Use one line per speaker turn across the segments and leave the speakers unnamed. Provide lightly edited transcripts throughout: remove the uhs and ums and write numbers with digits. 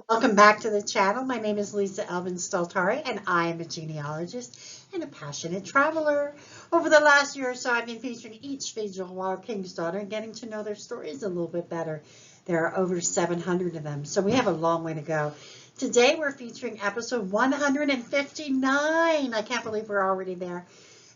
Welcome back to the channel. My name is Lisa Elvin Staltari, and I am a genealogist and a passionate traveler. Over the last year or so, I've been featuring each Fille Roi King's daughter and getting to know their stories a little bit better. There are over 700 of them, so we have a long way to go. Today, we're featuring episode 159. I can't believe we're already there.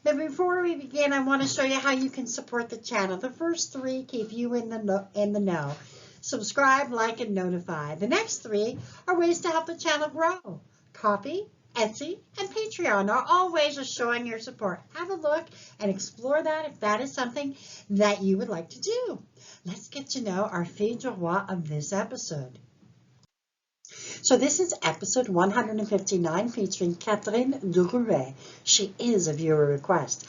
But before we begin, I want to show you how you can support the channel. The first three keep you in the know. Subscribe, like, and notify. The next three are ways to help the channel grow. Coffee, Etsy, and Patreon are all ways of showing your support. Have a look and explore that if that is something that you would like to do. Let's get to know our Fille du Roi of this episode. So this is episode 159 featuring Catherine Drolet. She is a viewer request.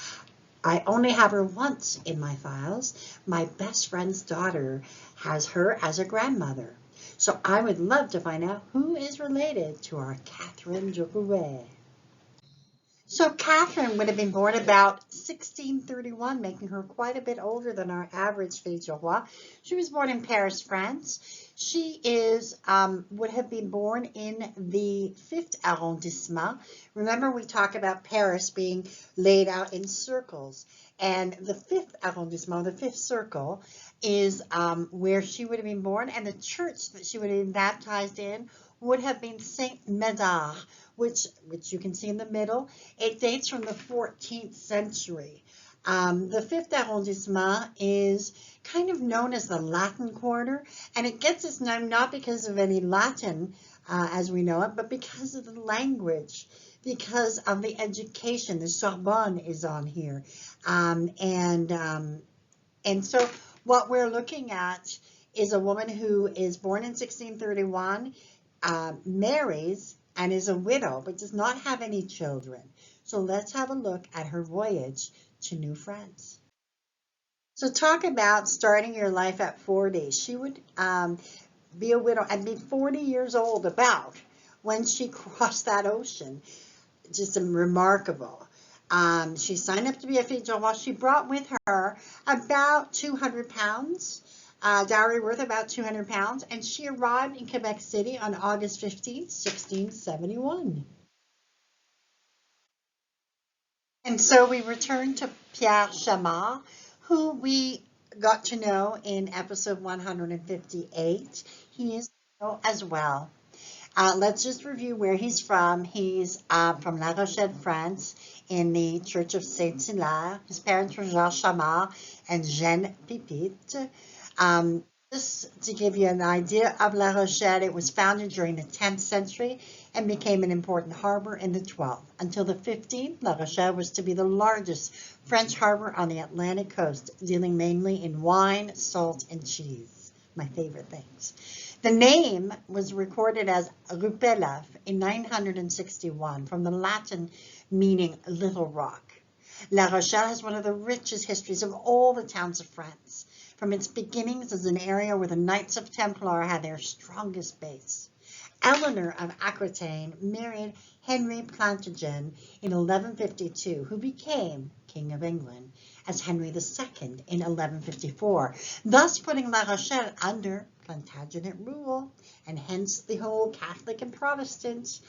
I only have her once in my files. My best friend's daughter has her as a grandmother. So I would love to find out who is related to our Catherine Drolet. So Catherine would have been born about 1631, making her quite a bit older than our average Fille du Roi. She was born in Paris, France. She would have been born in the 5th arrondissement. Remember, we talk about Paris being laid out in circles. And the 5th arrondissement, the 5th circle, is where she would have been born. And the church that she would have been baptized in would have been Saint Médard, which you can see in the middle. It dates from the 14th century. The 5th arrondissement is kind of known as the Latin Quarter, and it gets its name not because of any Latin as we know it, but because of the language, because of the education. The Sorbonne is on here. And so what we're looking at is a woman who is born in 1631, marries, and is a widow, but does not have any children. So let's have a look at her voyage to New France. So talk about starting your life at 40. She would be a widow and be 40 years old about when she crossed that ocean. Just remarkable. She signed up to be a Fille du Roi. She brought with her about 200 pounds. Dowry worth about 200 pounds, and she arrived in Quebec City on August 15th, 1671. And so we return to Pierre Chamard, who we got to know in episode 158. He is as well. Let's just review where he's from. He's from La Rochelle, France, in the Church of Saint-Hilaire. His parents were Jean Chamard and Jeanne Pipit. Just to give you an idea of La Rochelle, it was founded during the 10th century and became an important harbor in the 12th. Until the 15th, La Rochelle was to be the largest French harbor on the Atlantic coast, dealing mainly in wine, salt, and cheese, my favorite things. The name was recorded as Rupelaf in 961, from the Latin meaning little rock. La Rochelle has one of the richest histories of all the towns of France, from its beginnings as an area where the Knights of Templar had their strongest base. Eleanor of Aquitaine married Henry Plantagen in 1152, who became King of England, as Henry II in 1154, thus putting La Rochelle under Plantagenet rule, and hence the whole Catholic and Protestant,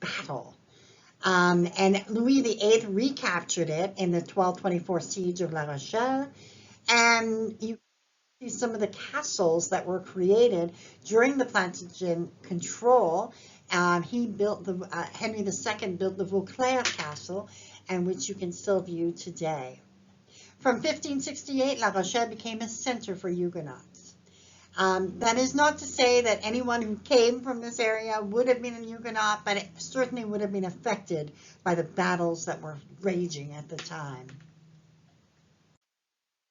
battle. And Louis VIII recaptured it in the 1224 siege of La Rochelle, and you see some of the castles that were created during the Plantagen control. Henry II built the Vauclair Castle, and which you can still view today. From 1568, La Rochelle became a center for Huguenots. That is not to say that anyone who came from this area would have been a Huguenot, but it certainly would have been affected by the battles that were raging at the time.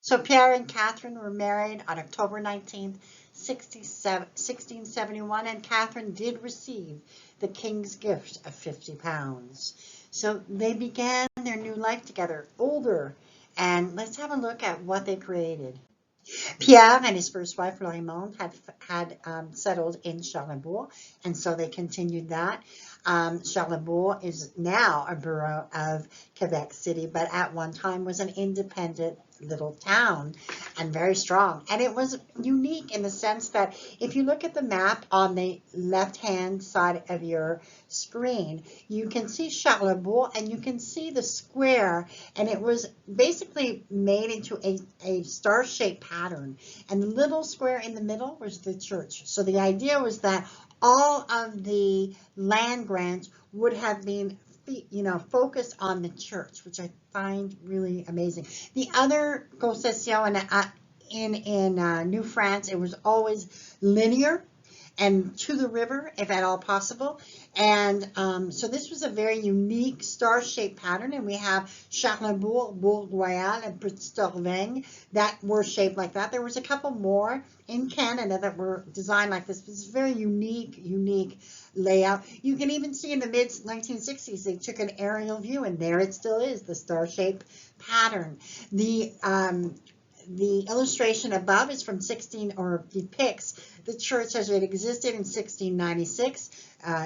So Pierre and Catherine were married on October 19th, 1671, and Catherine did receive the king's gift of 50 pounds. So they began their new life together, older, and let's have a look at what they created. Pierre and his first wife, Florimond, had settled in Charlebourg, and so they continued that. Charlebourg is now a borough of Quebec City, but at one time was an independent little town, and very strong. And it was unique in the sense that if you look at the map on the left-hand side of your screen, you can see Charlebourg and you can see the square, and it was basically made into a star-shaped pattern. And the little square in the middle was the church. So the idea was that all of the land grants would have been, you know, focused on the church, which I find really amazing. The other concession in New France, it was always linear and to the river, if at all possible. And so this was a very unique star-shaped pattern, and we have Charlebourg, Bourg-Royal, and Petit-Torvaigne that were shaped like that. There was a couple more in Canada that were designed like this. It's a very unique layout. You can even see in the mid-1960s, they took an aerial view, and there it still is, the star-shaped pattern. The illustration above is from depicts the church as it existed in 1696,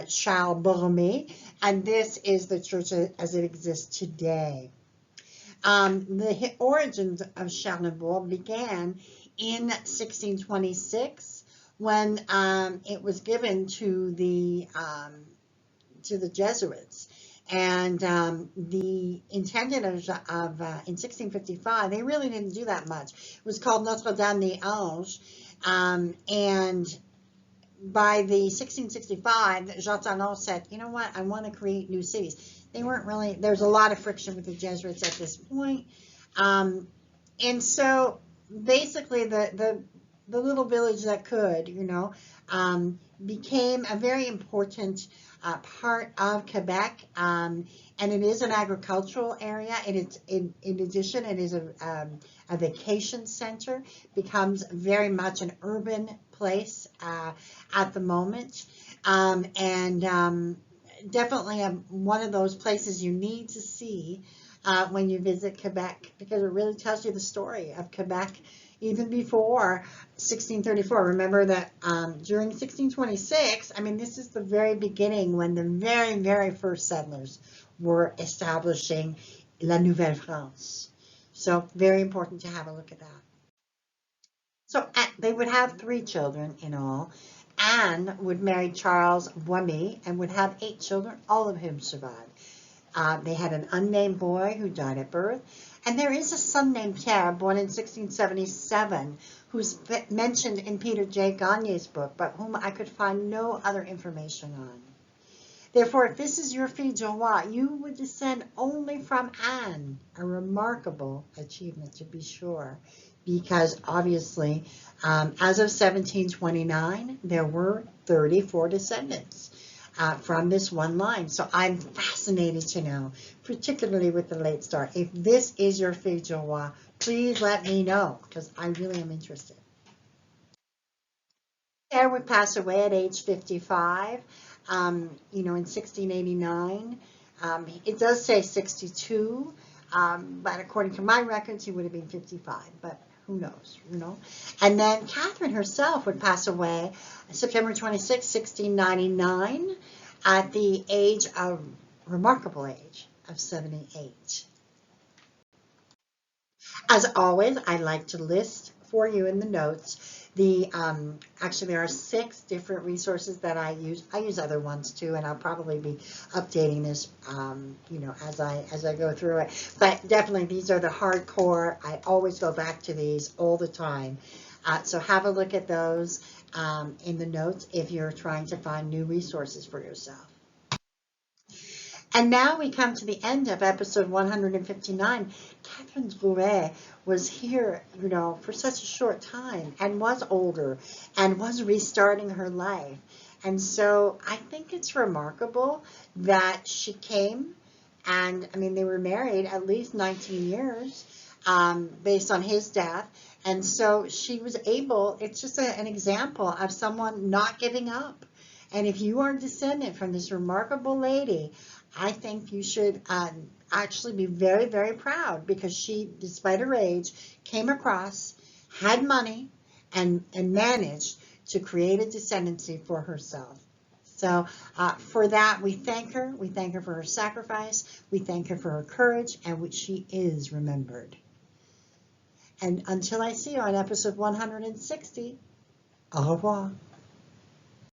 Charles Borromée, and this is the church as it exists today. The origins of Charlebourg began in 1626 when it was given to the Jesuits. And the intendant of in 1655, they really didn't do that much. It was called Notre Dame des Anges, and by the 1665, Jean Talon said, you know what, I want to create new cities. They weren't really, there's a lot of friction with the Jesuits at this point. And so basically the little village that could, you know, became a very important part of Quebec, and it is an agricultural area. And it's in addition, it is a vacation center. Becomes very much an urban place at the moment, and definitely one of those places you need to see when you visit Quebec, because it really tells you the story of Quebec even before 1634. Remember that during 1626, I mean, this is the very beginning when the very first settlers were establishing La Nouvelle France. So very important to have a look at that. So they would have 3 children in all. Anne would marry Charles Boimy and would have 8 children, all of whom survived. They had an unnamed boy who died at birth. And there is a son named Pierre, born in 1677, who's mentioned in Peter J. Gagne's book, but whom I could find no other information on. Therefore, if this is your fille du roi, you would descend only from Anne, a remarkable achievement to be sure, because obviously, as of 1729, there were 34 descendants from this one line. So I'm fascinated to know, particularly with the late star, if this is your fille du roi, please let me know, because I really am interested. Pierre would pass away at age 55, you know, in 1689. It does say 62, but according to my records, he would have been 55, but who knows, you know. And then Catherine herself would pass away September 26, 1699, at the age of, remarkable age of 78. As always, I like to list for you in the notes actually there are 6 different resources that I use. I use other ones too, and I'll probably be updating this, you know, as I go through it. But definitely these are the hardcore. I always go back to these all the time. So have a look at those in the notes if you're trying to find new resources for yourself. And now we come to the end of episode 159. Catherine Drolet was here, you know, for such a short time, and was older, and was restarting her life. And so I think it's remarkable that she came, and I mean, they were married at least 19 years based on his death. And so she was able, it's just an example of someone not giving up. And if you are a descendant from this remarkable lady, I think you should actually be very proud, because she, despite her age, came across, had money, and managed to create a descendancy for herself. So for that, we thank her. We thank her for her sacrifice. We thank her for her courage, and she is remembered. And until I see you on episode 160, au revoir.